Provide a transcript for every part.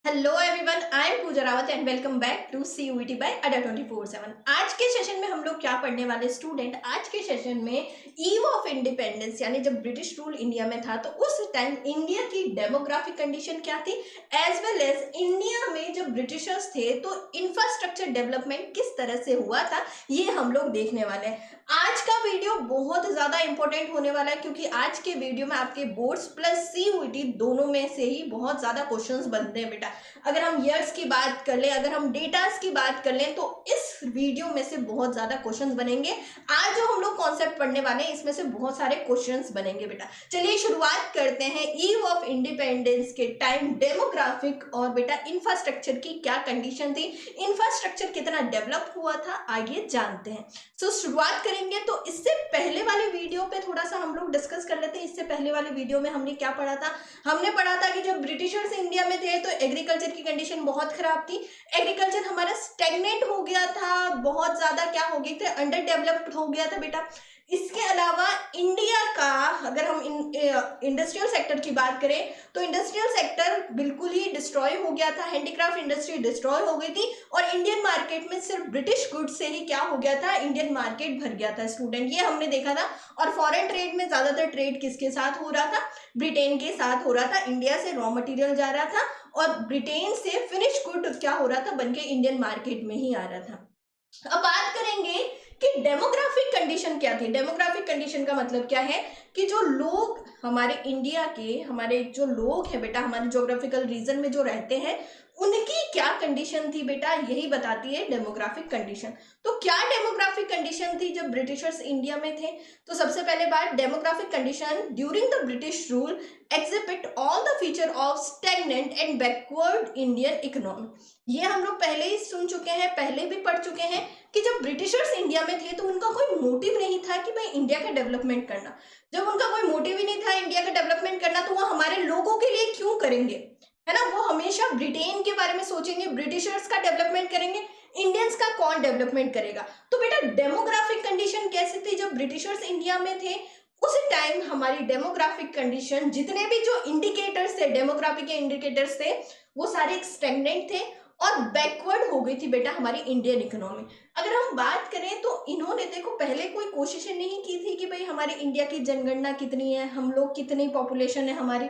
Hello everyone, I am Pooja Rawat and welcome back to CUET by Adda 24/7। आज के session में हम लोग क्या पढ़ने वाले स्टूडेंट, आज के सेशन में ईव ऑफ इंडिपेंडेंस यानी जब ब्रिटिश रूल इंडिया में था तो उस टाइम इंडिया की डेमोग्राफिक कंडीशन क्या थी, एज वेल एज इंडिया में जब ब्रिटिशर्स थे तो इंफ्रास्ट्रक्चर डेवलपमेंट किस तरह से हुआ था, ये हम लोग देखने वाले हैं। आज का वीडियो बहुत ज्यादा इंपॉर्टेंट होने वाला है क्योंकि आज के वीडियो में आपके बोर्ड्स प्लस CUET दोनों में से ही बहुत ज्यादा क्वेश्चंस बनते हैं बेटा। अगर हम ईयर्स की बात कर लें, अगर हम डेटास की बात कर लें तो इस वीडियो में से बहुत ज्यादा क्वेश्चंस बनेंगे। आज जो हम लोग कॉन्सेप्ट पढ़ने वाले हैं इसमें से बहुत सारे क्वेश्चंस बनेंगे बेटा। चलिए शुरुआत करते हैं। ईव ऑफ इंडिपेंडेंस के टाइम डेमोग्राफिक और बेटा इंफ्रास्ट्रक्चर की क्या कंडीशन थी, इंफ्रास्ट्रक्चर कितना डेवलप हुआ था, आगे जानते हैं। शुरुआत करेंगे तो इससे पहले वाले वीडियो पे थोड़ा सा हम लोग डिस्कस कर लेते हैं। इससे पहले वाले वीडियो में हमने क्या पढ़ा था, हमने पढ़ा था कि जब ब्रिटिशर्स इंडिया में थे तो एग्रीकल्चर की कंडीशन बहुत खराब थी। एग्रीकल्चर हमारा स्टेगनेट हो गया था, बहुत ज्यादा क्या हो गए थे, अंडर डेवलप्ड हो गया था बेटा। इसके अलावा इंडिया का अगर हम इंडस्ट्रियल सेक्टर की बात करें तो इंडस्ट्रियल सेक्टर बिल्कुल ही डिस्ट्रॉय हो गया था, हैंडीक्राफ्ट इंडस्ट्री डिस्ट्रॉय हो गई थी और इंडियन मार्केट में सिर्फ ब्रिटिश गुड्स से ही क्या हो गया था, इंडियन मार्केट भर गया था स्टूडेंट, ये हमने देखा था। और फॉरेन ट्रेड में ज्यादातर ट्रेड किसके साथ हो रहा था, ब्रिटेन के साथ हो रहा था। इंडिया से रॉ मटेरियल जा रहा था और ब्रिटेन से फिनिश गुड क्या हो रहा था, बनके इंडियन मार्केट में ही आ रहा था। अब बात करेंगे कि डेमोग्राफिक कंडीशन क्या थी। डेमोग्राफिक कंडीशन का मतलब क्या है कि जो लोग हमारे इंडिया के, हमारे जो लोग हैं बेटा, हमारे ज्योग्राफिकल रीजन में जो रहते हैं उनकी क्या कंडीशन थी बेटा, यही बताती है डेमोग्राफिक कंडीशन। तो क्या डेमोग्राफिक कंडीशन थी जब ब्रिटिशर्स इंडिया में थे, तो सबसे पहले बात, demographic condition during the British rule exhibit all the feature of stagnant and backward Indian economy. ये हम लोग पहले ही सुन चुके हैं, पहले भी पढ़ चुके हैं कि जब ब्रिटिशर्स इंडिया में थे तो उनका कोई मोटिव नहीं था कि भाई इंडिया का डेवलपमेंट करना। जब उनका कोई मोटिव ही नहीं था इंडिया का डेवलपमेंट करना तो वो हमारे लोगों के लिए क्यों करेंगे, है ना। वो हमेशा ब्रिटेन के बारे में सोचेंगे, ब्रिटिशर्स का डेवलपमेंट करेंगे, इंडियंस का कौन डेवलपमेंट करेगा। तो बेटा डेमोग्राफिक कंडीशन कैसी थी जब ब्रिटिशर्स इंडिया में थे, उस टाइम हमारी डेमोग्राफिक कंडीशन, जितने भी जो इंडिकेटर्स थे, डेमोग्राफिक के इंडिकेटर्स थे, वो सारे स्टैग्नेंट थे और बैकवर्ड हो गई थी बेटा हमारी इंडियन इकोनॉमी। अगर हम बात करें तो इन्होंने देखो पहले कोई कोशिश नहीं की थी कि भाई हमारे इंडिया की जनगणना कितनी है, हम लोग कितनी पॉपुलेशन है हमारी।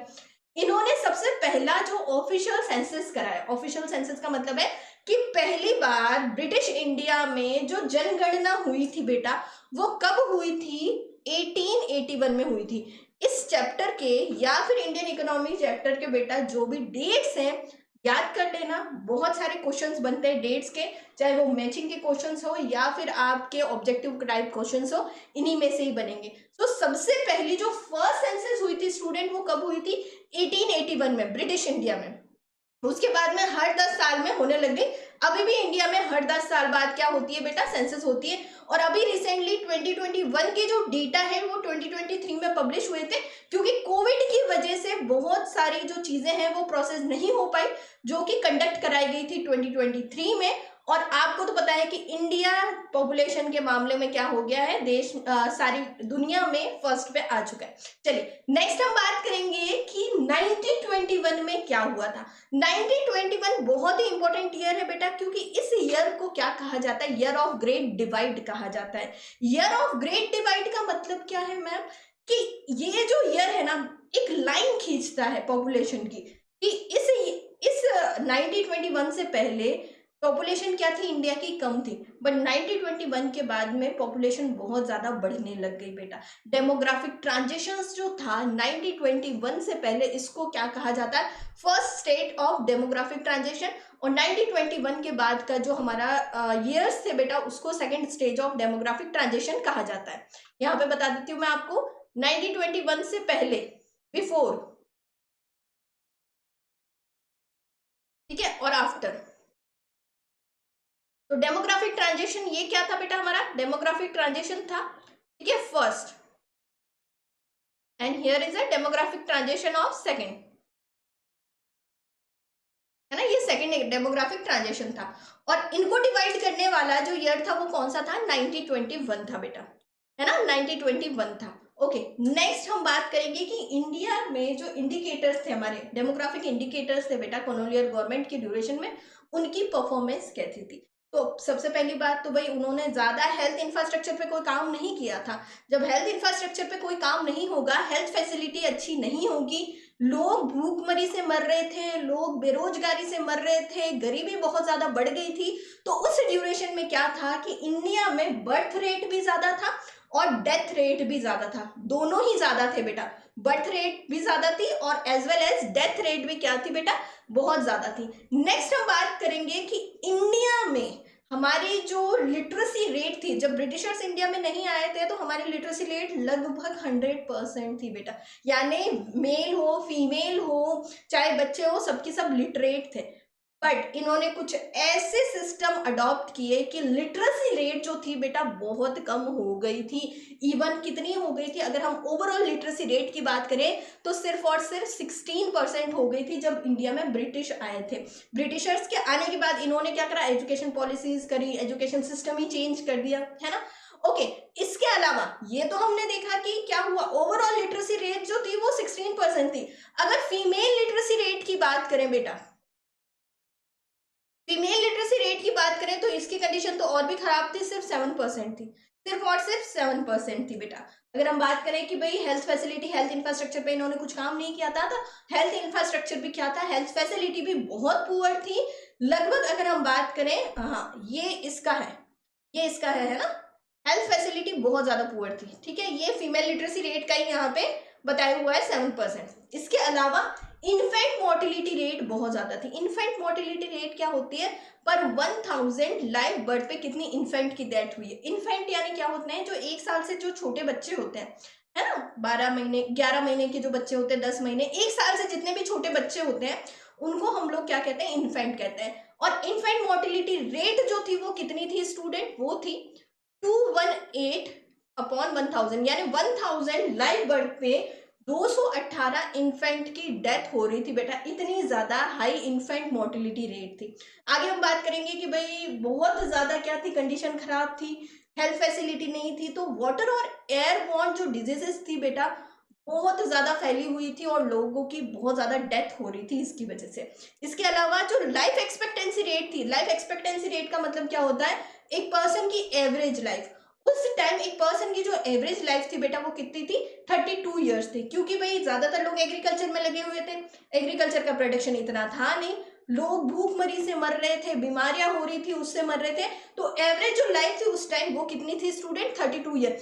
इन्होंने सबसे पहला जो ऑफिशियल सेंसस कराया, ऑफिशियल सेंसस का मतलब है कि पहली बार ब्रिटिश इंडिया में जो जनगणना हुई थी बेटा, वो कब हुई थी, 1881 में हुई थी। इस चैप्टर के या फिर इंडियन इकोनॉमी चैप्टर के बेटा जो भी डेट्स हैं याद कर लेना, बहुत सारे क्वेश्चंस बनते हैं डेट्स के, चाहे वो मैचिंग के क्वेश्चंस हो या फिर आपके ऑब्जेक्टिव टाइप क्वेश्चंस हो, इन्हीं में से ही बनेंगे। तो सबसे पहली जो फर्स्ट सेंसस हुई थी स्टूडेंट, वो कब हुई थी, 1881 में ब्रिटिश इंडिया में। उसके बाद में हर 10 साल में होने लग गई। अभी भी इंडिया में हर 10 साल बाद क्या होती है बेटा, सेंसस होती है। और अभी रिसेंटली 2021 के जो डेटा है वो 2023 में पब्लिश हुए थे, क्योंकि कोविड की वजह से बहुत सारी जो चीजें हैं वो प्रोसेस नहीं हो पाई, जो कि कंडक्ट कराई गई थी 2023 में। और आपको तो पता है कि इंडिया पॉपुलेशन के मामले में क्या हो गया है, देश सारी दुनिया में फर्स्ट पे आ चुका है। चलिए नेक्स्ट हम बात करेंगे कि 1921 में क्या हुआ था। 1921 बहुत ही इंपॉर्टेंट ईयर है बेटा, क्योंकि इस ईयर को क्या कहा जाता है, ईयर ऑफ ग्रेट डिवाइड कहा जाता है। ईयर ऑफ ग्रेट डिवाइड का मतलब क्या है मैम, कि ये जो ईयर है ना, एक लाइन खींचता है पॉपुलेशन की, कि इस 1921 से पहले पॉपुलेशन क्या थी इंडिया की, कम थी, बट 1921 के बाद में पॉपुलेशन बहुत ज्यादा बढ़ने लग गई बेटा। डेमोग्राफिक ट्रांजिशंस जो था 1921 से पहले, इसको क्या कहा जाता है, first state of demographic transition. और 1921 के बाद का जो हमारा ईयर्स थे बेटा, उसको second stage of demographic transition कहा जाता है। यहाँ पे बता देती हूँ मैं आपको, 1921 से पहले, बिफोर, ठीक है, और आफ्टर। तो डेमोग्राफिक ट्रांजिशन ये क्या था बेटा, हमारा डेमोग्राफिक ट्रांजिशन था, ठीक है, first, and here is a demographic transition of second, है ना, ये सेकंड डेमोग्राफिक ट्रांजिशन था। और इनको डिवाइड करने वाला जो ईयर था वो कौन सा था, 1921 था बेटा, है ना, 1921 था। ओके, नेक्स्ट हम बात करेंगे कि इंडिया में जो इंडिकेटर्स थे, हमारे डेमोग्राफिक इंडिकेटर्स थे बेटा कॉलोनियल गवर्नमेंट के ड्यूरेशन में, उनकी परफॉर्मेंस कैसी थी। तो सबसे पहली बात तो भाई उन्होंने ज्यादा हेल्थ इंफ्रास्ट्रक्चर पे कोई काम नहीं किया था। जब हेल्थ इंफ्रास्ट्रक्चर पे कोई काम नहीं होगा, हेल्थ फैसिलिटी अच्छी नहीं होगी, लोग भूखमरी से मर रहे थे, लोग बेरोजगारी से मर रहे थे, गरीबी बहुत ज्यादा बढ़ गई थी। तो उस ड्यूरेशन में क्या था कि इंडिया में बर्थ रेट भी ज्यादा था और डेथ रेट भी ज्यादा था, दोनों ही ज्यादा थे बेटा। बर्थ रेट भी ज्यादा थी और as well as death rate भी क्या थी बेटा, बहुत ज्यादा थी। नेक्स्ट हम बात करेंगे कि इंडिया में हमारी जो लिटरेसी रेट थी, जब ब्रिटिशर्स इंडिया में नहीं आए थे तो हमारी लिटरेसी रेट लगभग 100% थी बेटा। यानी मेल हो फीमेल हो चाहे बच्चे हो, सबकी सब लिटरेट थे। बट इन्होंने कुछ ऐसे सिस्टम अडॉप्ट किए कि लिटरेसी रेट जो थी बेटा बहुत कम हो गई थी। इवन कितनी हो गई थी, अगर हम ओवरऑल लिटरेसी रेट की बात करें तो सिर्फ और सिर्फ 16% हो गई थी जब इंडिया में ब्रिटिश आए थे। ब्रिटिशर्स के आने के बाद इन्होंने क्या करा, एजुकेशन पॉलिसीज करी, एजुकेशन सिस्टम ही चेंज कर दिया, है ना। ओके, इसके अलावा ये तो हमने देखा कि क्या हुआ, ओवरऑल लिटरेसी रेट जो थी वो 16% थी। अगर फीमेल लिटरेसी रेट की बात करें बेटा, फीमेल लिटरेसी रेट की बात करें तो इसकी कंडीशन तो और भी खराब थी, सिर्फ 7% थी, सिर्फ और सिर्फ 7% थी बेटा। अगर हम बात करें कि भाई हेल्थ फैसिलिटी, हेल्थ इंफ्रास्ट्रक्चर पे इन्होंने कुछ काम नहीं किया था, तो हेल्थ इंफ्रास्ट्रक्चर भी क्या था, हेल्थ फैसिलिटी भी बहुत पुअर थी। लगभग अगर हम बात करें, हाँ ये इसका है, ये इसका है ना, हेल्थ फैसिलिटी बहुत ज्यादा पुअर थी, ठीक है। ये फीमेल लिटरेसी रेट का ही यहाँ पे बताया हुआ है 7%। इसके अलावा इन्फेंट मोर्टिलिटी रेट बहुत ज्यादा थी। इन्फेंट मोर्टिलिटी रेट क्या होती है, पर 1000 लाइव बर्थ पे कितनी इन्फेंट की डेथ हुई है। इन्फेंट यानी क्या होते हैं, जो 1 साल से जो छोटे बच्चे होते हैं, है ना, 12 महीने 11 महीने के जो बच्चे होते हैं, 10 महीने, 1 साल से जितने भी छोटे बच्चे होते हैं, उनको हम लोग क्या कहते हैं, इन्फेंट कहते हैं। और इन्फेंट मोर्टिलिटी रेट जो थी वो कितनी थी स्टूडेंट, वो थी 218/1000, यानी 1000 लाइव बर्थ पे 218 इन्फेंट की डेथ हो रही थी बेटा। इतनी ज्यादा हाई इन्फेंट मोर्टिलिटी रेट थी। आगे हम बात करेंगे कि भाई बहुत ज्यादा क्या थी, कंडीशन खराब थी, हेल्थ फैसिलिटी नहीं थी, तो वाटर और एयरबॉर्न जो डिजीजेस थी बेटा बहुत ज्यादा फैली हुई थी और लोगों की बहुत ज्यादा डेथ हो रही थी इसकी वजह से। इसके अलावा जो लाइफ एक्सपेक्टेंसी रेट थी, लाइफ एक्सपेक्टेंसी रेट का मतलब क्या होता है, एक पर्सन की एवरेज लाइफ। उस टाइम एक पर्सन की जो एवरेज लाइफ थी बेटा वो कितनी थी, 32 ईयर्स थी। क्योंकि भाई ज्यादातर लोग एग्रीकल्चर में लगे हुए थे, एग्रीकल्चर का प्रोडक्शन इतना था नहीं, लोग भूखमरी से मर रहे थे, बीमारियां हो रही थी उससे मर रहे थे। तो एवरेज जो लाइफ थी उस टाइम वो कितनी थी स्टूडेंट, 32 ईयर।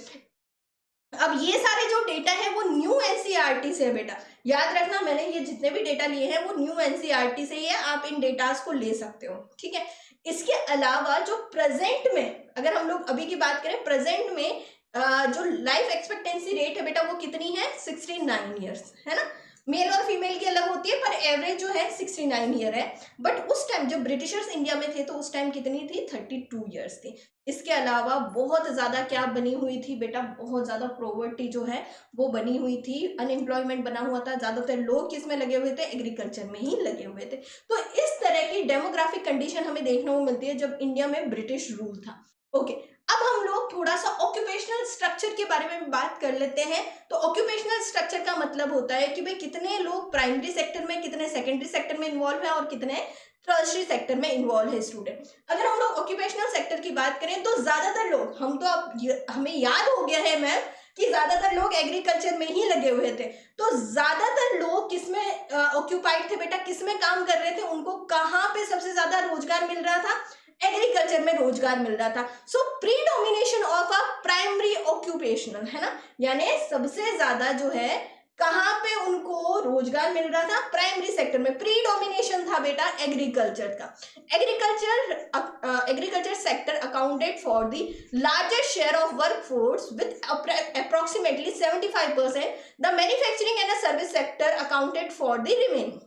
अब ये सारे जो डेटा है वो न्यू एनसीईआरटी से है बेटा, याद रखना, मैंने ये जितने भी डेटा लिए हैं वो न्यू एनसीईआरटी से ही है, आप इन डेटास को ले सकते हो, ठीक है। इसके अलावा जो प्रेजेंट में, अगर हम लोग अभी की बात करें, प्रेजेंट में जो लाइफ एक्सपेक्टेंसी रेट है बेटा वो कितनी है, 69 ईयर्स, है ना। मेल और फीमेल की अलग होती है, पर एवरेज जो है 69 ईयर है। बट उस टाइम जब ब्रिटिशर्स इंडिया में थे तो उस टाइम कितनी थी, 32 ईयर्स थी। इसके अलावा बहुत ज्यादा क्या बनी हुई थी बेटा, बहुत ज्यादा प्रोवर्टी जो है वो बनी हुई थी, अनएम्प्लॉयमेंट बना हुआ था, ज्यादातर लोग किस में लगे हुए थे, एग्रीकल्चर में ही लगे हुए थे। तो इस तरह की डेमोग्राफिक कंडीशन हमें देखने को मिलती है जब इंडिया में ब्रिटिश रूल था। ओके, अब हम लोग थोड़ा सा ऑक्यूपेशनल स्ट्रक्चर के बारे में बात कर लेते हैं। तो ऑक्यूपेशनल स्ट्रक्चर का मतलब होता है कि भाई कितने लोग प्राइमरी सेक्टर में, कितने सेकेंडरी सेक्टर में इन्वॉल्व है और कितने टर्शरी सेक्टर में इन्वॉल्व है स्टूडेंट। अगर हम लोग ऑक्यूपेशनल सेक्टर की बात करें तो ज्यादातर लोग, हम तो अब हमें याद हो गया है मैम कि ज्यादातर लोग एग्रीकल्चर में ही लगे हुए थे। तो ज्यादातर लोग किसमें ऑक्यूपाइड थे बेटा, किसमें काम कर रहे थे, उनको कहाँ पे सबसे ज्यादा रोजगार मिल रहा था, एग्रीकल्चर में रोजगार मिल रहा था। सो प्रीडोमिनेशन ऑफ अ प्राइमरी ऑक्यूपेशनल, है ना, यानी सबसे ज्यादा जो है कहां पे उनको रोजगार मिल रहा था, प्राइमरी सेक्टर में। प्रीडोमिनेशन था बेटा एग्रीकल्चर का। Agriculture sector accounted for the largest share of workforce with approximately 75%। The manufacturing and service sector accounted for the remaining,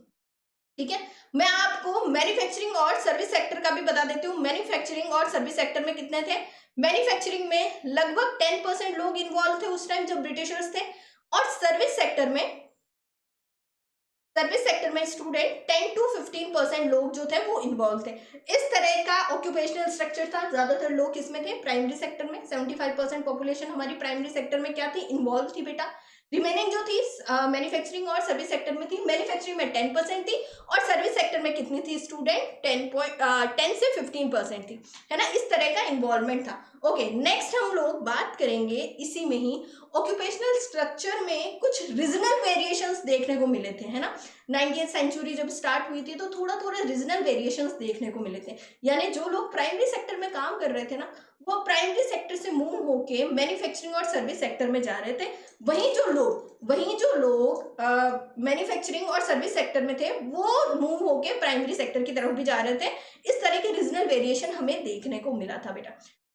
ठीक है। मैं आपको मैन्युफैक्चरिंग और सर्विस सेक्टर का भी बता देती हूँ। मैन्युफैक्चरिंग और सर्विस सेक्टर में कितने थे, मैन्युफैक्चरिंग में लगभग 10% लोग इन्वॉल्व थे उस टाइम जब ब्रिटिशर्स थे, और सर्विस सेक्टर में सर्विस सेक्टर में स्टूडेंट 10 to 15% लोग जो थे वो इन्वॉल्व थे। इस तरह का ऑक्यूपेशनल स्ट्रक्चर था। ज्यादातर लोग किसमें थे? प्राइमरी सेक्टर में। 75% पॉपुलेशन हमारी प्राइमरी सेक्टर में क्या थी? इन्वॉल्व थी बेटा। रिमेनिंग जो थी मैन्युफैक्चरिंग और सर्विस सेक्टर में थी। मैन्युफैक्चरिंग में 10% थी और सर्विस सेक्टर में कितनी थी स्टूडेंट? 10 से 15% थी, है ना। इस तरह का इन्वॉल्वमेंट था। ओके, नेक्स्ट हम लोग बात करेंगे इसी में ही ऑक्यूपेशनल स्ट्रक्चर में कुछ रीजनल वेरिएशंस देखने को मिले थे, है ना। 19th सेंचुरी जब स्टार्ट हुई थी तो थोड़ा थोड़ा रीजनल वेरिएशंस देखने को मिले थे। यानी जो लोग प्राइमरी सेक्टर में काम कर रहे थे ना, वो प्राइमरी सेक्टर से मूव होके मैन्युफैक्चरिंग और सर्विस सेक्टर में जा रहे थे। वहीं जो लोग मैन्युफैक्चरिंग और सर्विस सेक्टर में थे वो मूव होके प्राइमरी सेक्टर की तरफ भी जा रहे थे। इस तरह के रीजनल वेरिएशन हमें देखने को मिला था बेटा।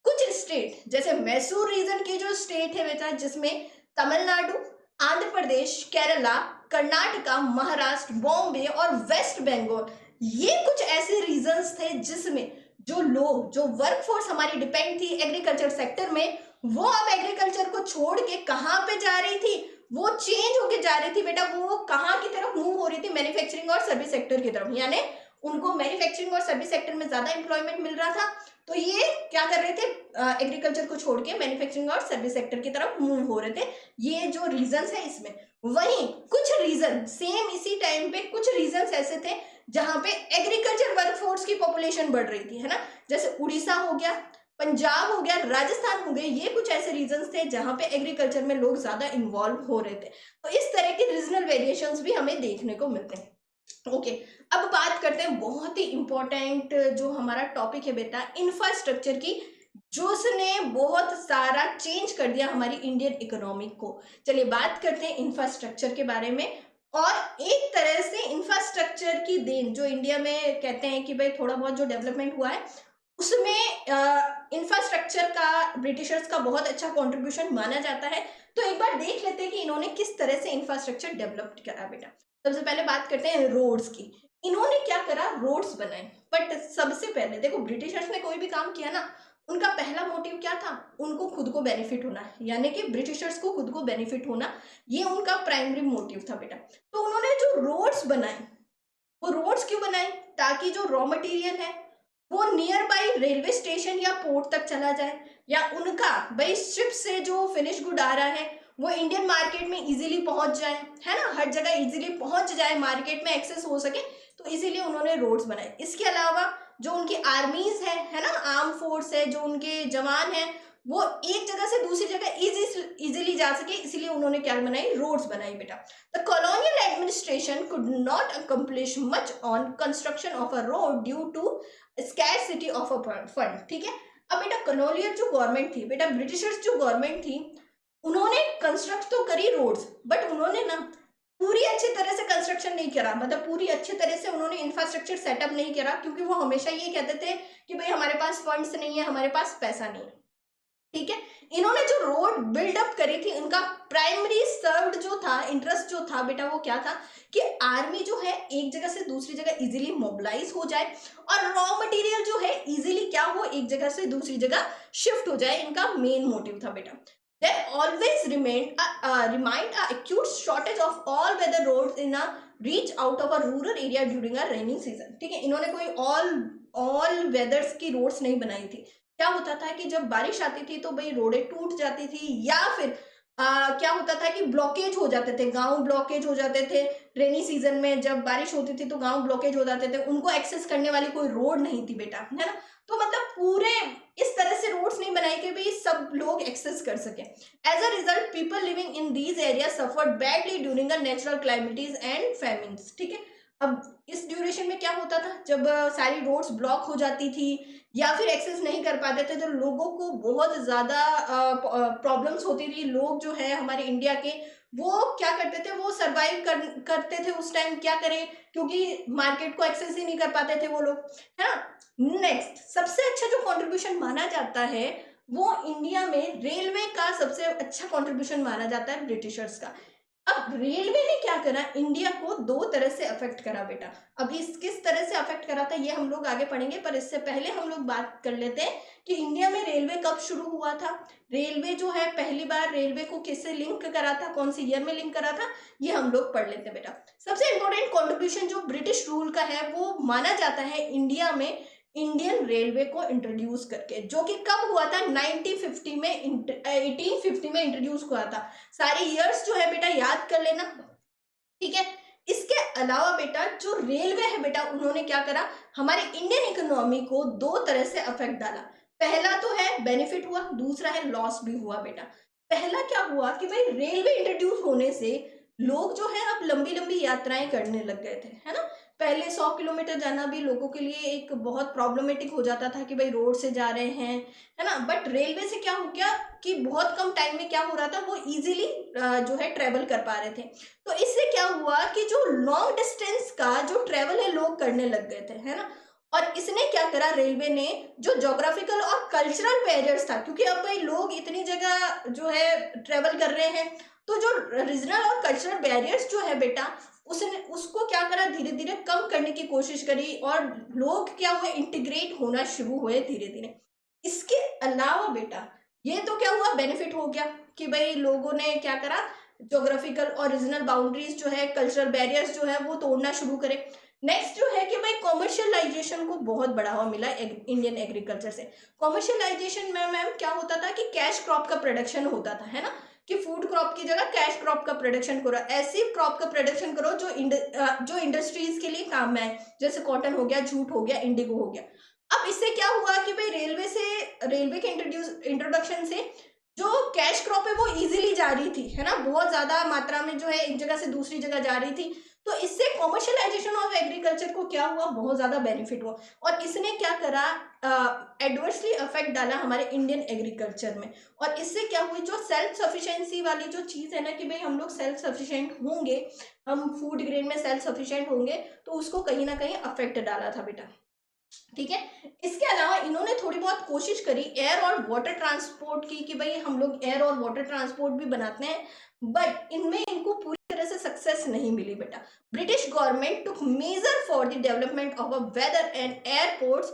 कुछ स्टेट जैसे मैसूर रीजन की जो स्टेट है बेटा, जिसमें तमिलनाडु, आंध्र प्रदेश, केरला, कर्नाटका, महाराष्ट्र, बॉम्बे और वेस्ट बंगाल, ये कुछ ऐसे रीजन्स थे जिसमें जो लोग, जो वर्क फोर्स हमारी डिपेंड थी एग्रीकल्चर सेक्टर में, वो अब एग्रीकल्चर को छोड़ के कहाँ पे जा रही थी? वो चेंज होके जा रही थी बेटा। वो कहाँ की तरफ मूव हो रही थी? मैन्युफैक्चरिंग और सर्विस सेक्टर की तरफ। यानी उनको मैन्युफैक्चरिंग और सर्विस सेक्टर में ज्यादा एम्प्लॉयमेंट मिल रहा था, तो ये क्या कर रहे थे? एग्रीकल्चर को छोड़ के मैन्युफैक्चरिंग और सर्विस सेक्टर की तरफ मूव हो रहे थे। ये जो रीजंस है इसमें। वहीं कुछ रीजन सेम इसी टाइम पे कुछ रीजंस ऐसे थे जहां पे एग्रीकल्चर वर्कफोर्स की पॉपुलेशन बढ़ रही थी, है ना। जैसे उड़ीसा हो गया, पंजाब हो गया, राजस्थान हो गए। ये कुछ ऐसे रीजंस थे जहां पे एग्रीकल्चर में लोग ज्यादा इन्वॉल्व हो रहे थे। तो इस तरह के रीजनल वेरिएशंस भी हमें देखने को मिलते हैं। ओके, अब बात करते हैं बहुत ही इंपॉर्टेंट जो हमारा टॉपिक है बेटा, इंफ्रास्ट्रक्चर की, जो उसने बहुत सारा चेंज कर दिया हमारी इंडियन इकोनॉमी को। चलिए बात करते हैं इंफ्रास्ट्रक्चर के बारे में। और एक तरह से इंफ्रास्ट्रक्चर की देन जो इंडिया में कहते हैं कि भाई थोड़ा बहुत जो डेवलपमेंट हुआ है, उसमें इंफ्रास्ट्रक्चर का ब्रिटिशर्स का बहुत अच्छा कंट्रीब्यूशन माना जाता है। तो एक बार देख लेते हैं कि इन्होंने किस तरह से इंफ्रास्ट्रक्चर डेवलप करा बेटा। सबसे पहले बात करते हैं रोड्स की। इन्होंने क्या करा? रोड्स बनाए। बट सबसे पहले देखो, ब्रिटिशर्स ने कोई भी काम किया ना, उनका पहला मोटिव क्या था? उनको खुद को बेनिफिट होना, यानी कि ब्रिटिशर्स को खुद को बेनिफिट होना, ये उनका प्राइमरी मोटिव था बेटा। तो उन्होंने जो रोड्स बनाए, वो रोड्स क्यों बनाए? ताकि जो रॉ मटेरियल है वो नियर बाई रेलवे स्टेशन या पोर्ट तक चला जाए, या उनका भाई शिप से जो फिनिश गुड आ रहा है वो इंडियन मार्केट में इजीली पहुंच जाए, है ना। हर जगह इजीली पहुंच जाए, मार्केट में एक्सेस हो सके, तो इसीलिए उन्होंने रोड्स बनाए। इसके अलावा जो उनकी आर्मीज है ना, आर्म फोर्स है, जो उनके जवान है, वो एक जगह से दूसरी जगह इजीली जा सके, इसीलिए उन्होंने क्या बनाई? रोड्स बनाई बेटा। The colonial administration could not accomplish much on construction of a road due to scarcity of a fund. ठीक है। अब बेटा कॉलोनियल जो गवर्नमेंट थी बेटा, ब्रिटिशर्स जो गवर्नमेंट थी, उन्होंने कंस्ट्रक्ट तो करी रोड्स, बट उन्होंने ना पूरी अच्छी तरह से कंस्ट्रक्शन नहीं करा। मतलब पूरी अच्छी तरह से उन्होंने इंफ्रास्ट्रक्चर सेटअप नहीं करा, क्योंकि वो हमेशा ये कहते थे कि भाई हमारे पास फंड्स नहीं है, हमारे पास पैसा नहीं है। ठीक है। इन्होंने जो रोड बिल्डअप करी थी, उनका प्राइमरी सर्व्ड जो था, इंटरेस्ट जो था बेटा, वो क्या था? कि आर्मी जो है एक जगह से दूसरी जगह इजीली मोबिलाइज हो जाए, और रॉ मटेरियल जो है इजीली क्या हो, एक जगह से दूसरी जगह शिफ्ट हो जाए। इनका मेन मोटिव था बेटा। There always remained a acute shortage of all weather roads in a reach out of a rural area during a rainy season। ठीक है। इन्होंने कोई ऑल वेदर्स की रोड्स नहीं बनाई थी। क्या होता था कि जब बारिश आती थी तो भाई रोडें टूट जाती थी, या फिर क्या होता था कि ब्लॉकेज हो जाते थे, गांव ब्लॉकेज हो जाते थे। रेनी सीजन में जब बारिश होती थी तो गांव ब्लॉकेज हो जाते थे, उनको एक्सेस करने वाली कोई रोड नहीं थी बेटा, है ना। तो मतलब पूरे इस तरह से रोड्स नहीं बनाई कि भाई सब लोग एक्सेस कर सके। As a result people living in these area suffered badly during a natural calamities and famines. ठीक है। अब इस ड्यूरेशन में क्या होता था, जब सारी रोड्स ब्लॉक हो जाती थी या फिर एक्सेस नहीं कर पाते थे, तो लोगों को बहुत ज्यादा प्रॉब्लम्स होती थी। लोग जो है हमारे इंडिया के, वो क्या करते थे? वो सरवाइव करते थे उस टाइम। क्या करें? क्योंकि मार्केट को एक्सेस ही नहीं कर पाते थे वो लोग, है ना। नेक्स्ट सबसे अच्छा जो कंट्रीब्यूशन माना जाता है, वो इंडिया में रेलवे का सबसे अच्छा कंट्रीब्यूशन माना जाता है ब्रिटिशर्स का। अब रेलवे ने क्या करा, इंडिया को दो तरह से अफेक्ट करा बेटा। अब इस किस तरह से अफेक्ट करा था ये हम लोग आगे पढ़ेंगे, पर इससे पहले हम लोग बात कर लेते हैं कि इंडिया में रेलवे कब शुरू हुआ था। रेलवे जो है पहली बार रेलवे को किससे लिंक करा था, कौन सी ईयर में लिंक करा था, ये हम लोग पढ़ लेते हैं बेटा। सबसे इंपॉर्टेंट कॉन्ट्रीब्यूशन जो ब्रिटिश रूल का है वो माना जाता है इंडिया में इंडियन रेलवे को इंट्रोड्यूस करके, जो कि कब हुआ था, 1950 में 1850 में इंट्रोड्यूस हुआ था। सारे ईयर्स जो है बेटा याद कर लेना, ठीक है। इसके अलावा बेटा जो रेलवे है बेटा, उन्होंने क्या करा, हमारे इंडियन इकोनॉमी को दो तरह से अफेक्ट डाला। पहला तो है बेनिफिट हुआ, दूसरा है लॉस भी हुआ बेटा। पहला क्या हुआ कि भाई रेलवे इंट्रोड्यूस होने से लोग जो है अब लंबी लंबी यात्राएं करने लग गए थे, है ना। पहले 100 किलोमीटर जाना भी लोगों के लिए एक बहुत प्रॉब्लमेटिक हो जाता था कि भाई रोड से जा रहे हैं, है ना। बट रेलवे से क्या हो गया कि बहुत कम टाइम में क्या हो रहा था, वो इजीली जो है ट्रेवल कर पा रहे थे। तो इससे क्या हुआ कि जो लॉन्ग डिस्टेंस का जो ट्रेवल है लोग करने लग गए थे, है ना। और इसने क्या करा, रेलवे ने जो ज्योग्राफिकल और कल्चरल बैरियर्स था, क्योंकि अब भाई लोग इतनी जगह जो है ट्रेवल कर रहे हैं, तो जो रीजनल और कल्चरल बैरियर्स जो है बेटा, उसने उसको क्या करा, धीरे धीरे कम करने की कोशिश करी, और लोग क्या हुए, इंटीग्रेट होना शुरू हुए धीरे धीरे। इसके अलावा बेटा ये तो क्या हुआ, बेनिफिट हो गया कि भाई लोगों ने क्या करा, ज्योग्राफिकल और रीजनल बाउंड्रीज जो है, कल्चरल बैरियर्स जो है वो तोड़ना शुरू करे। नेक्स्ट जो है कि भाई कॉमर्शियलाइजेशन को बहुत बढ़ावा मिला इंडियन एग्रीकल्चर से। कॉमर्शियलाइजेशन में मैम क्या होता था कि कैश क्रॉप का प्रोडक्शन होता था, है ना, कि फूड क्रॉप की जगह कैश क्रॉप का प्रोडक्शन करो, ऐसी क्रॉप का प्रोडक्शन करो जो इंडस्ट्रीज के लिए काम में आए, जैसे कॉटन हो गया, जूट हो गया, इंडिगो हो गया। अब इससे क्या हुआ कि भाई रेलवे के इंट्रोडक्शन से जो कैश क्रॉप है वो इजीली जा रही थी, है ना, बहुत ज्यादा मात्रा में जो है एक जगह से दूसरी जगह जा रही थी। तो इससे कॉमर्शियलाइजेशन ऑफ एग्रीकल्चर को क्या हुआ, बहुत ज्यादा बेनिफिट हुआ। और इसने क्या करा, एडवर्सली अफेक्ट डाला हमारे इंडियन एग्रीकल्चर में। और इससे क्या हुई, जो सेल्फ सफिशिएंसी वाली जो चीज है ना, कि भाई हम लोग सेल्फ सफिशिएंट होंगे, हम फूड ग्रेन में सेल्फ सफिशिएंट होंगे, तो उसको कहीं ना कहीं अफेक्ट डाला था बेटा, ठीक है। इसके अलावा इन्होंने थोड़ी बहुत कोशिश करी एयर और वाटर ट्रांसपोर्ट की, कि भाई हम लोग एयर और वाटर ट्रांसपोर्ट भी बनाते हैं, बट इनमें इनको पूरी तरह से सक्सेस नहीं मिली बेटा। British government took major for the development of a weather and airports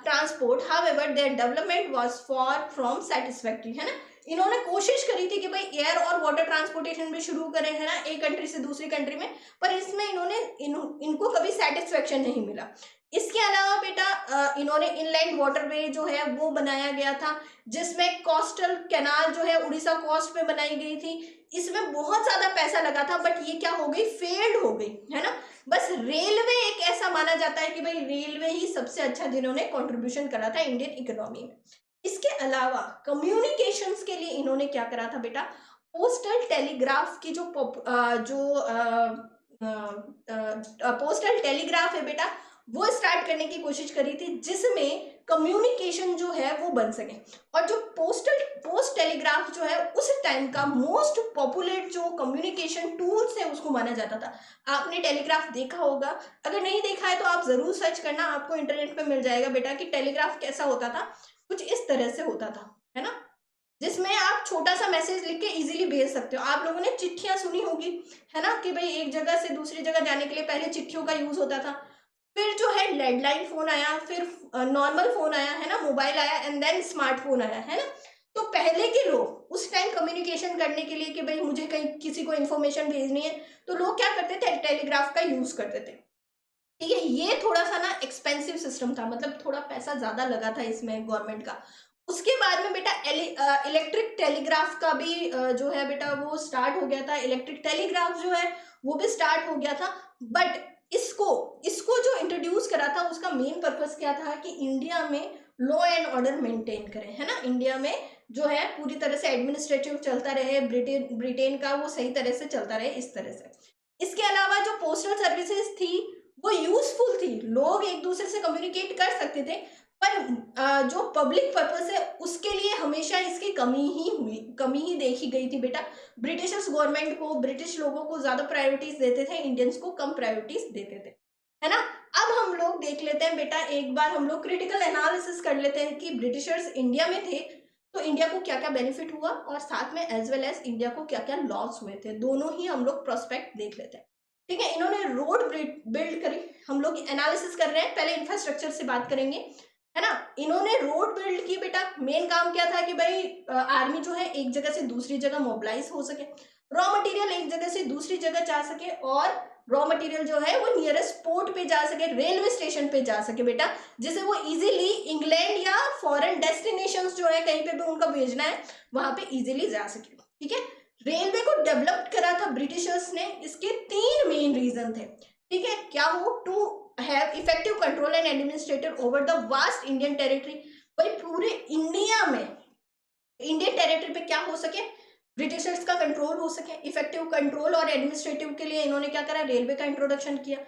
transport, however their development was far from satisfactory, है ना। इन्होंने कोशिश करी थी कि भाई एयर और वाटर ट्रांसपोर्टेशन भी शुरू करें, है ना, एक कंट्री से दूसरी कंट्री में, पर इसमें इनको कभी सेटिस्फेक्शन नहीं मिला। इसके अलावा बेटा इन्होंने इनलैंड वाटरवे जो है वो बनाया गया था, जिसमें कोस्टल कैनाल जो है उड़ीसा कोस्ट पे बनाई गई थी। इसमें बहुत ज्यादा पैसा लगा था, बट ये क्या हो गई, फेल्ड हो गई, है ना। बस रेलवे एक ऐसा माना जाता है कि भाई रेलवे ही सबसे अच्छा जिन्होंने कंट्रीब्यूशन करा था इंडियन इकोनॉमी में। इसके अलावा कम्युनिकेशंस के लिए इन्होंने क्या करा था बेटा, पोस्टल टेलीग्राफ की पोस्टल टेलीग्राफ है बेटा, वो स्टार्ट करने की कोशिश करी थी, जिसमें कम्युनिकेशन जो है वो बन सके। और जो पोस्ट टेलीग्राफ जो है उस टाइम का मोस्ट पॉपुलर जो कम्युनिकेशन टूल्स है उसको माना जाता था। आपने टेलीग्राफ देखा होगा, अगर नहीं देखा है तो आप जरूर सर्च करना, आपको इंटरनेट पे मिल जाएगा बेटा कि टेलीग्राफ कैसा होता था। कुछ इस तरह से होता था, है ना, जिसमें आप छोटा सा मैसेज लिख के इजीली भेज सकते हो। आप लोगों ने चिट्ठियां सुनी होगी, है ना, कि भाई एक जगह से दूसरी जगह जाने के लिए पहले चिट्ठियों का यूज होता था, फिर जो है लैंडलाइन फोन आया, फिर नॉर्मल फोन आया, है ना, मोबाइल आया, एंड देन स्मार्टफोन आया, है ना। तो पहले के लोग उस टाइम कम्युनिकेशन करने के लिए कि भाई मुझे कहीं किसी को इन्फॉर्मेशन भेजनी है, तो लोग क्या करते थे, टेलीग्राफ का यूज करते थे, ठीक है। ये थोड़ा सा ना एक्सपेंसिव सिस्टम था, मतलब थोड़ा पैसा ज्यादा लगा था इसमें गवर्नमेंट का। उसके बाद में बेटा इलेक्ट्रिक टेलीग्राफ का भी जो है बेटा वो स्टार्ट हो गया था। इलेक्ट्रिक टेलीग्राफ जो है वो भी स्टार्ट हो गया था, बट इसको इसको जो इंट्रोड्यूस करा था उसका मेन पर्पस क्या था कि इंडिया में लॉ एंड ऑर्डर मेंटेन करें, है ना। इंडिया में जो है पूरी तरह से एडमिनिस्ट्रेटिव चलता रहे, ब्रिटेन ब्रिटेन का वो सही तरह से चलता रहे, इस तरह से। इसके अलावा जो पोस्टल सर्विसेज थी वो यूजफुल थी, लोग एक दूसरे से कम्युनिकेट कर सकते थे, पर जो पब्लिक पर्पस है उसके लिए हमेशा इसकी कमी ही देखी गई थी बेटा। ब्रिटिशर्स गवर्नमेंट को, ब्रिटिश लोगों को ज्यादा प्रायोरिटीज देते थे, इंडियंस को कम प्रायोरिटीज देते थे, है ना। अब हम लोग देख लेते हैं बेटा, एक बार हम लोग क्रिटिकल एनालिसिस कर लेते हैं कि ब्रिटिशर्स इंडिया में थे तो इंडिया को क्या क्या बेनिफिट हुआ और साथ में एज वेल एज इंडिया को क्या क्या लॉस हुए थे, दोनों ही हम लोग प्रोस्पेक्ट देख लेते हैं। ठीक है, इन्होंने रोड बिल्ड करी, हम लोग एनालिसिस कर रहे हैं, पहले इंफ्रास्ट्रक्चर से बात करेंगे, है ना। इन्होंने रोड बिल्ड की बेटा, मेन काम क्या था कि भाई आर्मी जो है एक जगह से दूसरी जगह मोबिलाइज हो सके, रॉ मटेरियल एक जगह से दूसरी जगह जा सके, और रॉ मटेरियल जो है वो नियरेस्ट पोर्ट पे जा सके, रेलवे स्टेशन पे जा सके बेटा, जिसे वो इजीली इंग्लैंड या फॉरेन डेस्टिनेशंस जो है कहीं पे भी उनका भेजना है वहां पे इजीली जा सके। ठीक है, रेलवे को डेवलप करा था ब्रिटिशर्स ने, इसके तीन मेन रीजन थे। ठीक है, क्या वो to have effective control and administrator over the vast Indian territory, भाई पूरे इंडिया में इंडियन टेरिटरी पे क्या हो सके, ब्रिटिशर्स का कंट्रोल हो सके, इफेक्टिव कंट्रोल और एडमिनिस्ट्रेटिव के लिए इन्होंने क्या करा, रेलवे का इंट्रोडक्शन किया।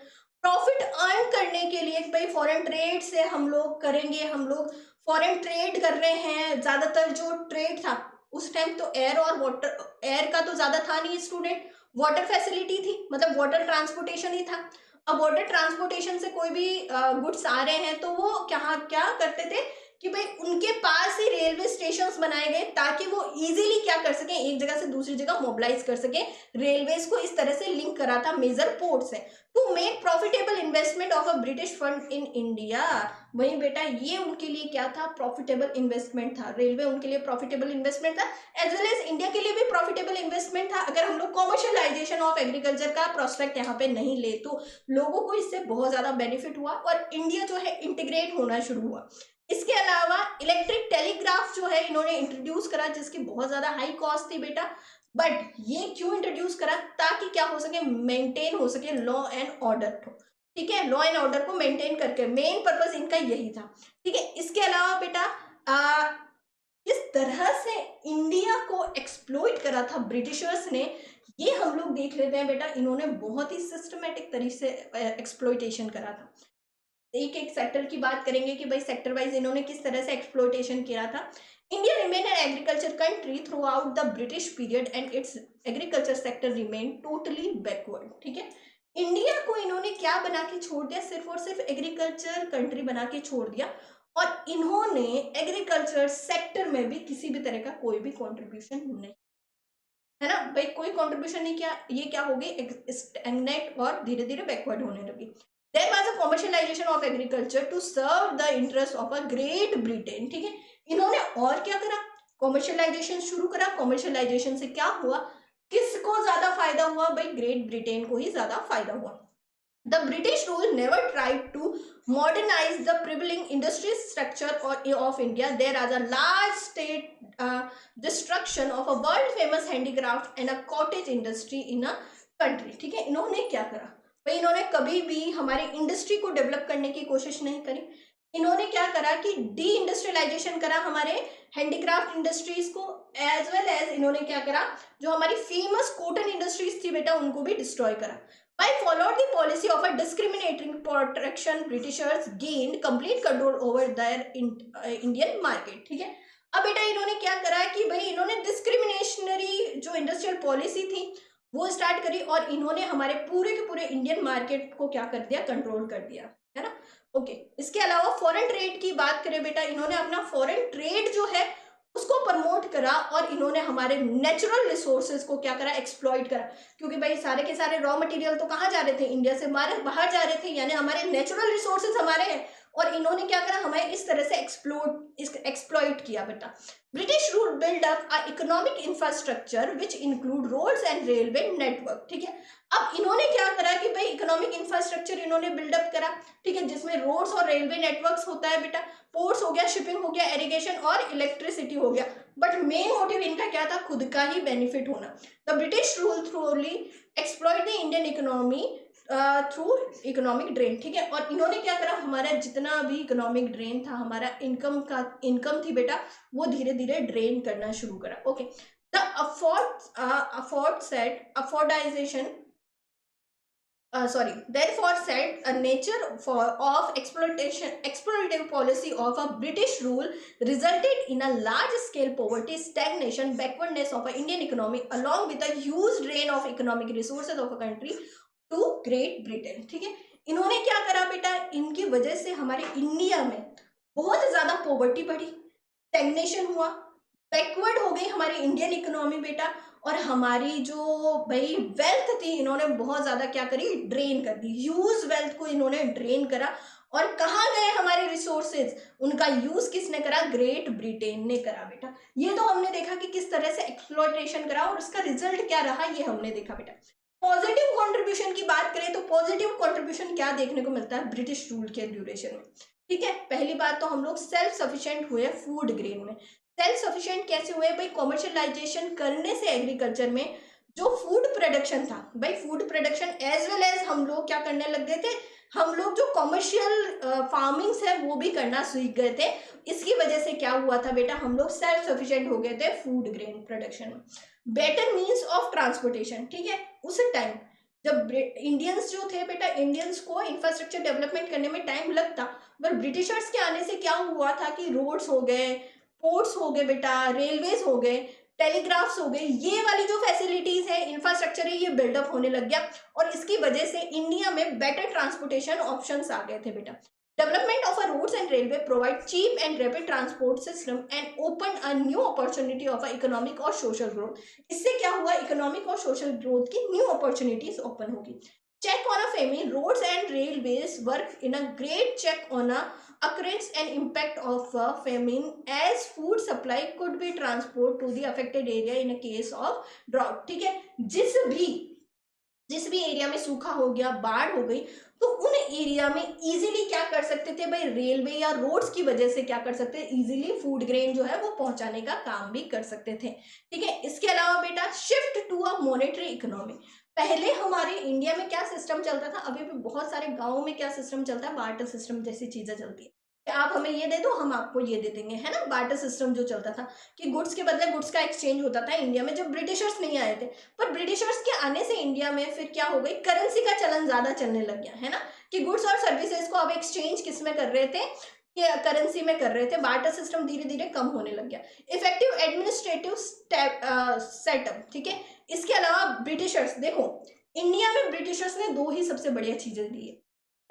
प्रॉफिट अर्न करने के लिए भाई फॉरेन ट्रेड से हम लोग करेंगे, हम लोग फॉरेन ट्रेड कर रहे हैं, ज्यादातर जो ट्रेड था उस टाइम तो एयर और वाटर, एयर का तो ज्यादा था नहीं स्टूडेंट, वाटर फैसिलिटी थी, मतलब वाटर ट्रांसपोर्टेशन ही था। अब वाटर ट्रांसपोर्टेशन से कोई भी गुड्स आ रहे हैं तो वो क्या क्या करते थे कि भाई उनके पास ही रेलवे स्टेशन बनाए गए ताकि वो इजीली क्या कर सके, एक जगह से दूसरी जगह मोबिलाइज कर सके, रेलवेज को इस तरह से लिंक करा था मेजर पोर्ट से, to make profitable investment of a British fund in India. वही बेटा ये उनके लिए क्या था, प्रॉफिटेबल इन्वेस्टमेंट था, रेलवे उनके लिए प्रॉफिटेबल इन्वेस्टमेंट था, एज वेल एज इंडिया के लिए भी प्रॉफिटेबल इन्वेस्टमेंट था। अगर हम लोग कॉमर्शियलाइजेशन ऑफ एग्रीकल्चर का प्रोस्पेक्ट यहाँ पे नहीं ले तो लोगों को इससे बहुत ज्यादा बेनिफिट हुआ और इंडिया जो है इंटीग्रेट होना शुरू हुआ। इसके अलावा इलेक्ट्रिक टेलीग्राफ जो है इन्होंने इंट्रोड्यूस करा, जिसकी बहुत ज्यादा हाई कॉस्ट थी बेटा, बट ये क्यों इंट्रोड्यूस करा, ताकि क्या हो सके, मेंटेन हो सके लॉ एंड ऑर्डर को। ठीक है, लॉ एंड ऑर्डर को मेंटेन करके मेन पर्पस इनका यही था। ठीक है, इसके अलावा बेटा किस तरह से इंडिया को एक्सप्लॉइट करा था ब्रिटिशर्स ने, ये हम लोग देख लेते हैं बेटा। इन्होंने बहुत ही सिस्टमेटिक तरीके से एक्सप्लॉइटेशन करा था। एक एक सेक्टर की बात करेंगे कि भाई सेक्टर वाइज इन्होंने किस तरह से एक्सप्लॉइटेशन किया था। India remain an agriculture country through out the British period and it's agriculture sector remain totally backward. ठीक है, इंडिया को इन्होंने क्या बना के छोड़ दिया, सिर्फ और सिर्फ एग्रीकल्चर कंट्री बना के छोड़ दिया, और इन्होंने एग्रीकल्चर सेक्टर में भी किसी भी तरह का कोई भी कॉन्ट्रीब्यूशन नहीं, है ना भाई, कोई कंट्रीब्यूशन नहीं किया, ये क्या होगी, स्टैग्नेट और धीरे धीरे बैकवर्ड होने लगी। There was a commercialization of agriculture to serve the interest of a Great Britain। ठीक है, इन्होंने और क्या करा, कॉमर्शियलाइजेशन शुरू करा। कॉमर्शियलाइजेशन से क्या हुआ, किसको ज्यादा फायदा हुआ, भाई ग्रेट ब्रिटेन को ही ज्यादा फायदा हुआ। The British rule never tried to modernize the prevailing industry structure of India. There is a large state destruction of a world-famous handicraft and a cottage industry in a country। ठीक है, इन्होंने क्या करा भाई, इन्होंने कभी भी हमारी इंडस्ट्री को डेवलप करने की कोशिश नहीं करी। इन्होंने क्या करा कि डी इंडस्ट्रियलाइजेशन करा हमारे हैंडीक्राफ्ट इंडस्ट्रीज को, एज वेल एज इन्होंने क्या करा, जो हमारी फेमस कॉटन इंडस्ट्रीज थी बेटा उनको भी डिस्ट्रॉय करा। By followed the policy of a discriminating protection, Britishers gained complete control over their Indian market। ठीक है, अब बेटा इन्होंने क्या करा कि भाई इन्होंने डिस्क्रिमिनेशनरी जो इंडस्ट्रियल पॉलिसी थी वो स्टार्ट करी, और इन्होंने हमारे पूरे के पूरे इंडियन मार्केट को क्या कर दिया, कंट्रोल कर दिया, है ना। ओके, इसके अलावा फॉरेन ट्रेड की बात करें बेटा, इन्होंने अपना फॉरेन ट्रेड जो है उसको प्रमोट करा, और इन्होंने हमारे नेचुरल रिसोर्सेज को क्या करा, एक्सप्लॉइट करा, क्योंकि भाई सारे के सारे रॉ मटेरियल तो कहाँ जा रहे थे, इंडिया से हमारे बाहर जा रहे थे, यानी हमारे नेचुरल रिसोर्सेज हमारे हैं, और इन्होंने क्या करा, हमें इस तरह से एक्सप्लॉइट किया बेटा। British rule build up a economic infrastructure which include roads and railway network. ठीक है, अब इन्होंने क्या करा कि भाई इकोनॉमिक इंफ्रास्ट्रक्चर इन्होंने बिल्डअप करा, ठीक है, जिसमें रोड्स और रेलवे नेटवर्क्स होता है बेटा, पोर्ट्स हो गया, शिपिंग हो गया, इरिगेशन और इलेक्ट्रिसिटी हो गया, बट मेन मोटिव इनका क्या था, खुद का ही बेनिफिट होना। The British rule थ्रूली exploit the Indian economy through economic drain. ठीक है, और इन्होंने क्या करा, हमारा जितना भी इकोनॉमिक ड्रेन था, हमारा इनकम थी बेटा, वो धीरे धीरे ड्रेन करना शुरू करा। Okay, the afforestation therefore set a nature of exploitative policy of a British rule resulted in a large scale poverty, stagnation, backwardness of an Indian economy along with a huge drain of economic resources of a country to Great Britain। ठीक है, इन्होंने क्या करा बेटा, इनकी वजह से हमारे इंडिया में बहुत ज्यादा पॉवर्टी बढ़ी, स्टैग्नेशन हुआ, बैकवर्ड हो गई हमारी इंडियन इकोनॉमी बेटा, और हमारी जो भाई वेल्थ थी इन्होंने बहुत ज्यादा क्या करी, ड्रेन कर दी, ह्यूज वेल्थ को इन्होंने ड्रेन करा। और कहाँ गए हमारे रिसोर्सेज, उनका यूज किसने करा, ग्रेट ब्रिटेन ने करा बेटा। ये तो हमने देखा कि किस तरह से एक्सप्लॉयटेशन करा और उसका रिजल्ट क्या रहा, ये हमने देखा बेटा। पॉजिटिव कंट्रीब्यूशन की बात करें तो पॉजिटिव कंट्रीब्यूशन क्या देखने को मिलता है ब्रिटिश रूल के ड्यूरेशन में। ठीक है, पहली बात तो हम लोग सेल्फ सफिशिएंट हुए फूड ग्रेन में। सेल्फ सफिशिएंट कैसे हुए भाई, कॉमर्शियलाइजेशन करने से एग्रीकल्चर में जो फूड प्रोडक्शन था भाई, food production as well as हम लोग क्या करने लग गए थे, हम लोग जो कॉमर्शियल फार्मिंग्स है वो भी करना सीख गए थे। इसकी वजह से क्या हुआ था बेटा, हम लोग सेल्फ सफिशिएंट हो गए थे फूड ग्रेन प्रोडक्शन में। बेटर मीन्स ऑफ ट्रांसपोर्टेशन, ठीक है, उस टाइम जब इंडियंस जो थे बेटा, इंडियंस को इंफ्रास्ट्रक्चर डेवलपमेंट करने में टाइम लगता, पर ब्रिटिशर्स के आने से क्या हुआ था कि रोड्स हो गए, पोर्ट्स हो गए बेटा, रेलवेज हो गए, टेलीग्राफ्स हो गए, ये वाली जो फैसिलिटीज है, इंफ्रास्ट्रक्चर है, ये बिल्डअप होने लग गया। और इसकी वजह से इंडिया में बेटर ट्रांसपोर्टेशन ऑप्शंस आ गए थे बेटा। Development of a roads and railway provide cheap and rapid transport system and open a new opportunity of economic और सोशल ग्रोथ। इससे क्या हुआ, इकोनॉमिक और सोशल ग्रोथ की न्यू अपॉर्चुनिटीज ओपन होगी। Check on a famine, roads and railways work in a great check on a occurrence and impact of a famine as food supply could be transported to the affected area in a case of drought। ठीक है, जिस भी area में सूखा हो गया, बाढ़ हो गई, तो उन एरिया में इजीली क्या कर सकते थे भाई, रेलवे या रोड्स की वजह से क्या कर सकते थे, इजीली फूड ग्रेन जो है वो पहुंचाने का काम भी कर सकते थे। ठीक है, इसके अलावा बेटा shift to a monetary economy. पहले हमारे इंडिया में क्या सिस्टम चलता था, अभी भी बहुत सारे गाँव में क्या सिस्टम चलता है, बार्टर सिस्टम जैसी चीजें चलती है कि आप हमें ये दे दो, हम आपको ये दे देंगे, है ना। बार्टर सिस्टम जो चलता था कि गुड्स के बदले गुड्स का एक्सचेंज होता था इंडिया में, जब ब्रिटिशर्स नहीं आए थे। पर ब्रिटिशर्स के आने से इंडिया में फिर क्या हो गई, करेंसी का चलन ज्यादा चलने लग गया, है ना, कि गुड्स और सर्विसेज को अब एक्सचेंज किस में कर रहे थे, कि करेंसी में कर रहे थे। बार्टर सिस्टम धीरे धीरे कम होने लग गया। इफेक्टिव एडमिनिस्ट्रेटिव सेटअप, ठीक है। इसके अलावा ब्रिटिशर्स, देखो इंडिया में ब्रिटिशर्स ने दो ही सबसे बढ़िया चीजें दी है,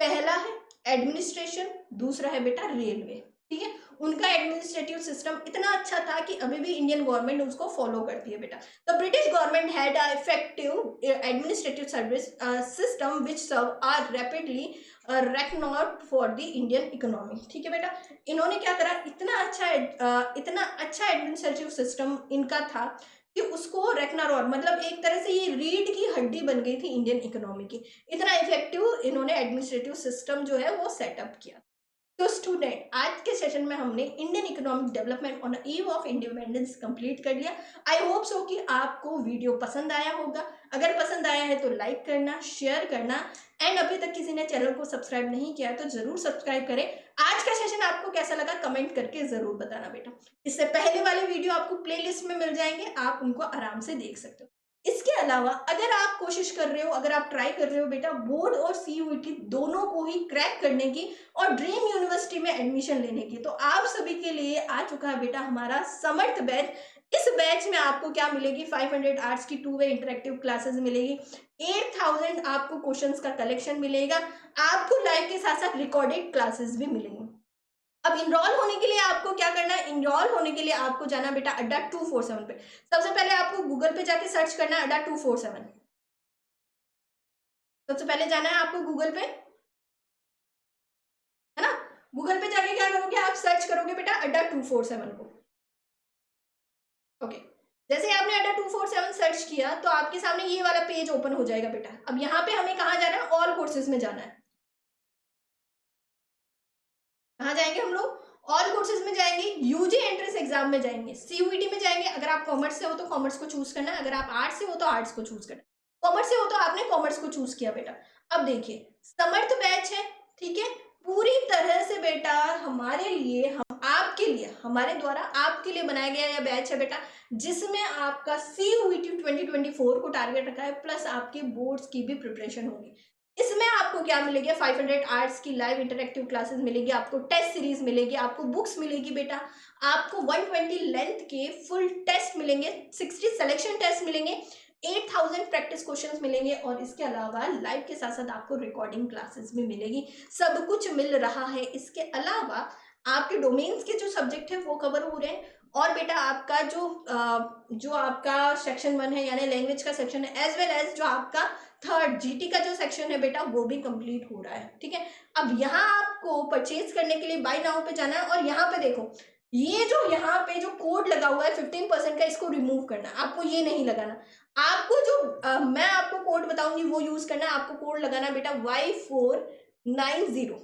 पहला है एडमिनिस्ट्रेशन, दूसरा है बेटा रेलवे। ठीक है, उनका एडमिनिस्ट्रेटिव सिस्टम इतना अच्छा था कि अभी भी इंडियन गवर्नमेंट उसको फॉलो करती है बेटा। The British government had a effective administrative service system which serve are rapidly reckoned for the Indian economy. ठीक है बेटा, इन्होंने क्या करा, इतना अच्छा एडमिनिस्ट्रेटिव सिस्टम इनका था कि उसको रेकनारॉट, मतलब एक तरह से ये रीढ़ की हड्डी बन गई थी इंडियन इकोनॉमी की। इतना इफेक्टिव इन्होंने एडमिनिस्ट्रेटिव सिस्टम जो है वो सेटअप किया। तो स्टूडेंट, आज के सेशन में हमने Indian economic development on eve of independence complete कर लिया। आई होप सो कि आपको वीडियो पसंद आया होगा। अगर पसंद आया है तो लाइक करना, शेयर करना, एंड अभी तक किसी ने चैनल को सब्सक्राइब नहीं किया है तो जरूर सब्सक्राइब करें। आज का सेशन आपको कैसा लगा कमेंट करके जरूर बताना बेटा। इससे पहले वाले वीडियो आपको प्लेलिस्ट में मिल जाएंगे, आप उनको आराम से देख सकते हो। इसके अलावा अगर आप कोशिश कर रहे हो, अगर आप ट्राई कर रहे हो बेटा बोर्ड और सीयूईटी दोनों को ही क्रैक करने की और ड्रीम यूनिवर्सिटी में एडमिशन लेने की, तो आप सभी के लिए आ चुका है बेटा हमारा समर्थ बैच। इस बैच में आपको क्या मिलेगी, 500 आर्ट्स की 2 वे इंटरेक्टिव क्लासेस मिलेगी, 8000 आपको क्वेश्चंस का कलेक्शन मिलेगा, आपको लाइव के साथ साथ रिकॉर्डेड क्लासेस भी मिलेंगी। अब इनरोल होने के लिए आपको क्या करना है, इनरोल होने के लिए आपको जाना बेटा अड्डा 247 पे। सबसे पहले आपको गूगल पे जाके सर्च करना है अड्डा 247। सबसे पहले जाना है आपको गूगल पे, है ना। गूगल पे जाके क्या करोगे, आप सर्च करोगे बेटा अड्डा 247 को। ओके, जैसे ही आपने अड्डा 247 सर्च किया तो आपके सामने ये वाला पेज ओपन हो जाएगा बेटा। अब यहाँ पे हमें कहाँ जाना है, ऑल कोर्सेज में जाना है। कहाँ जाएंगे हम लोग, ऑल कोर्सेज में जाएंगे, यूजी एंट्रेंस एग्जाम में जाएंगे, सीयूईटी में जाएंगे। अगर आप कॉमर्स से हो तो कॉमर्स को चूज करना है, अगर आप आर्ट्स से हो तो आर्ट्स को चूज करना है। कॉमर्स से हो तो आपने कॉमर्स को चूज किया बेटा। अब देखिए समर्थ बैच है, ठीक है, पूरी तरह से बेटा हमारे लिए, हम आपके लिए, हमारे द्वारा आपके लिए बनाया गया यह बैच है बेटा, जिसमें आपका सीयूईटी 2024 को टारगेट रखा है, प्लस आपके बोर्ड्स की भी प्रिपरेशन होगी। इसमें आपको क्या मिलेगी, 500 आर्ट्स की लाइव इंटरेक्टिव क्लासेस मिलेगी, आपको टेस्ट सीरीज मिलेगी, आपको बुक्स मिलेगी बेटा, आपको 120 लेंथ के फुल टेस्ट मिलेंगे, 60 सिलेक्शन टेस्ट मिलेंगे, 8000 प्रैक्टिस क्वेश्चंस मिलेंगे, और इसके अलावा लाइव के साथ साथ आपको रिकॉर्डिंग क्लासेस भी मिलेगी। सब कुछ मिल रहा है। इसके अलावा आपके डोमेन्स के जो सब्जेक्ट है वो कवर हो रहे हैं, और बेटा आपका जो आपका सेक्शन 1 है यानी लैंग्वेज का सेक्शन है, एज वेल एज जो आपका थर्ड जीटी का जो सेक्शन है बेटा वो भी कंप्लीट हो रहा है। ठीक है, अब यहाँ आपको परचेज करने के लिए बाय नाउ पे जाना है और यहाँ पे देखो ये जो यहाँ पे जो कोड लगा हुआ है 15% का, इसको रिमूव करना है आपको, ये नहीं लगाना आपको। जो मैं आपको कोड बताऊंगी वो यूज करना है। आपको कोड लगाना है बेटा Y490।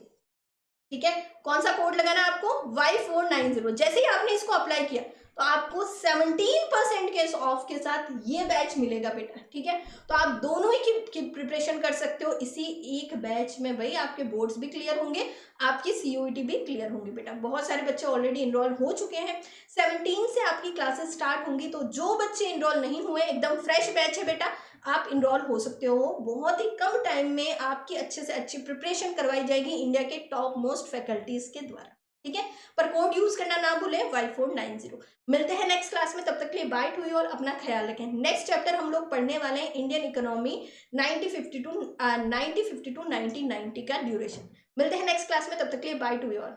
ठीक है, कौन सा कोड लगाना है आपको? Y490। जैसे ही आपने इसको अप्लाई किया तो आपको 17% के ऑफ के साथ ये बैच मिलेगा बेटा। ठीक है, तो आप दोनों ही की प्रिपरेशन कर सकते हो इसी एक बैच में। भाई आपके बोर्ड्स भी क्लियर होंगे, आपकी सीयूईटी भी क्लियर होंगी बेटा। बहुत सारे बच्चे ऑलरेडी इनरोल हो चुके हैं, 17 से आपकी क्लासेस स्टार्ट होंगी। तो जो बच्चे इनरोल नहीं हुए, एकदम फ्रेश बैच है बेटा, आप इनरोल हो सकते हो। बहुत ही कम टाइम में आपकी अच्छे से अच्छी प्रिपरेशन करवाई जाएगी इंडिया के टॉप मोस्ट फैकल्टीज के द्वारा। ठीक है, पर कोड यूज करना ना भूलें Y490। मिलते हैं नेक्स्ट क्लास में, तब तक के लिए बाय टू यू ऑल, अपना ख्याल रखें। नेक्स्ट चैप्टर हम लोग पढ़ने वाले हैं इंडियन इकोनॉमी 1950 टू 1990 का ड्यूरेशन। मिलते हैं नेक्स्ट क्लास में, तब तक के लिए बाय टू यू ऑल।